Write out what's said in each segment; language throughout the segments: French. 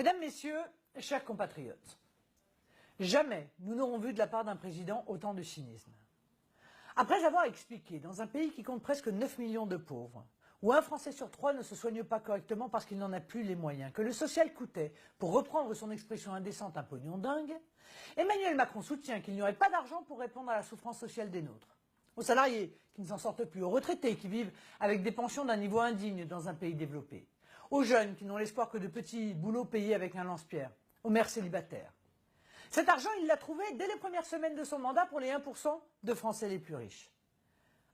Mesdames, Messieurs, chers compatriotes, jamais nous n'aurons vu de la part d'un président autant de cynisme. Après avoir expliqué, dans un pays qui compte presque 9 millions de pauvres, où un Français sur 3 ne se soigne pas correctement parce qu'il n'en a plus les moyens, que le social coûtait, pour reprendre son expression indécente, un pognon dingue, Emmanuel Macron soutient qu'il n'y aurait pas d'argent pour répondre à la souffrance sociale des nôtres. Aux salariés qui ne s'en sortent plus, aux retraités qui vivent avec des pensions d'un niveau indigne dans un pays développé, aux jeunes qui n'ont l'espoir que de petits boulots payés avec un lance-pierre, aux mères célibataires. Cet argent, il l'a trouvé dès les premières semaines de son mandat pour les 1% de Français les plus riches.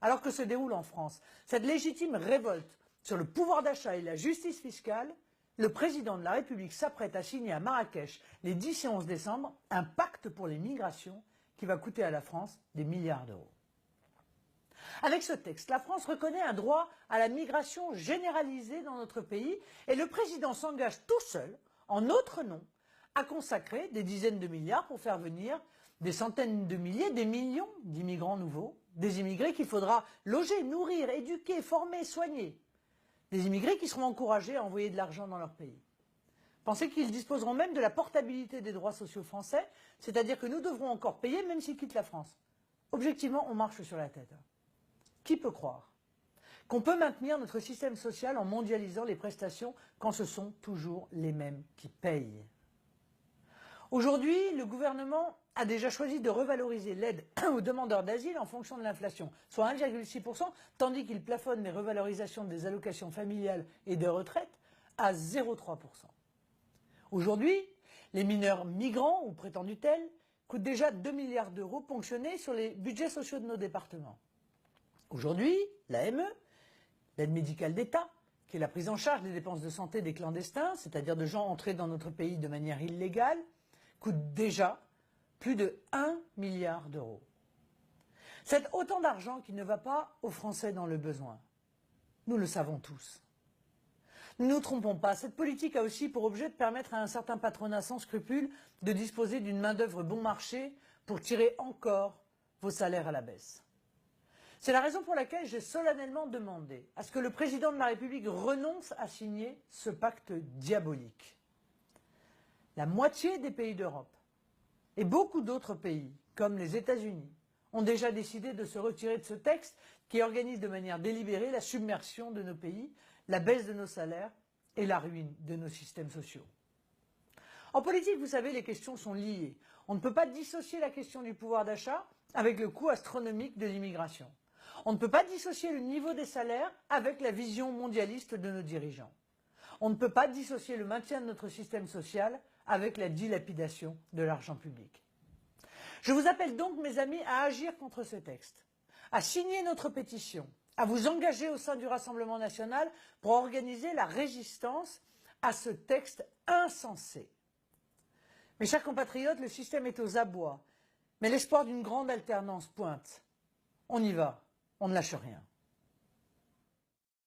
Alors que se déroule en France cette légitime révolte sur le pouvoir d'achat et la justice fiscale, le président de la République s'apprête à signer à Marrakech les 10 et 11 décembre un pacte pour les migrations qui va coûter à la France des milliards d'euros. Avec ce texte, la France reconnaît un droit à la migration généralisée dans notre pays et le président s'engage tout seul, en notre nom, à consacrer des dizaines de milliards pour faire venir des centaines de milliers, des millions d'immigrants nouveaux, des immigrés qu'il faudra loger, nourrir, éduquer, former, soigner, des immigrés qui seront encouragés à envoyer de l'argent dans leur pays. Pensez qu'ils disposeront même de la portabilité des droits sociaux français, c'est-à-dire que nous devrons encore payer même s'ils quittent la France. Objectivement, on marche sur la tête. Qui peut croire qu'on peut maintenir notre système social en mondialisant les prestations quand ce sont toujours les mêmes qui payent? Aujourd'hui, le gouvernement a déjà choisi de revaloriser l'aide aux demandeurs d'asile en fonction de l'inflation, soit 1,6%, tandis qu'il plafonne les revalorisations des allocations familiales et de retraite à 0,3%. Aujourd'hui, les mineurs migrants, ou prétendus tels, coûtent déjà 2 milliards d'euros ponctionnés sur les budgets sociaux de nos départements. Aujourd'hui, l'AME, l'aide médicale d'État, qui est la prise en charge des dépenses de santé des clandestins, c'est-à-dire de gens entrés dans notre pays de manière illégale, coûte déjà plus de 1 milliard d'euros. C'est autant d'argent qui ne va pas aux Français dans le besoin. Nous le savons tous. Ne nous trompons pas, cette politique a aussi pour objet de permettre à un certain patronat sans scrupules de disposer d'une main-d'œuvre bon marché pour tirer encore vos salaires à la baisse. C'est la raison pour laquelle j'ai solennellement demandé à ce que le président de la République renonce à signer ce pacte diabolique. La moitié des pays d'Europe et beaucoup d'autres pays, comme les États-Unis, ont déjà décidé de se retirer de ce texte qui organise de manière délibérée la submersion de nos pays, la baisse de nos salaires et la ruine de nos systèmes sociaux. En politique, vous savez, les questions sont liées. On ne peut pas dissocier la question du pouvoir d'achat avec le coût astronomique de l'immigration. On ne peut pas dissocier le niveau des salaires avec la vision mondialiste de nos dirigeants. On ne peut pas dissocier le maintien de notre système social avec la dilapidation de l'argent public. Je vous appelle donc, mes amis, à agir contre ce texte, à signer notre pétition, à vous engager au sein du Rassemblement national pour organiser la résistance à ce texte insensé. Mes chers compatriotes, le système est aux abois, mais l'espoir d'une grande alternance pointe. On y va, on ne lâche rien.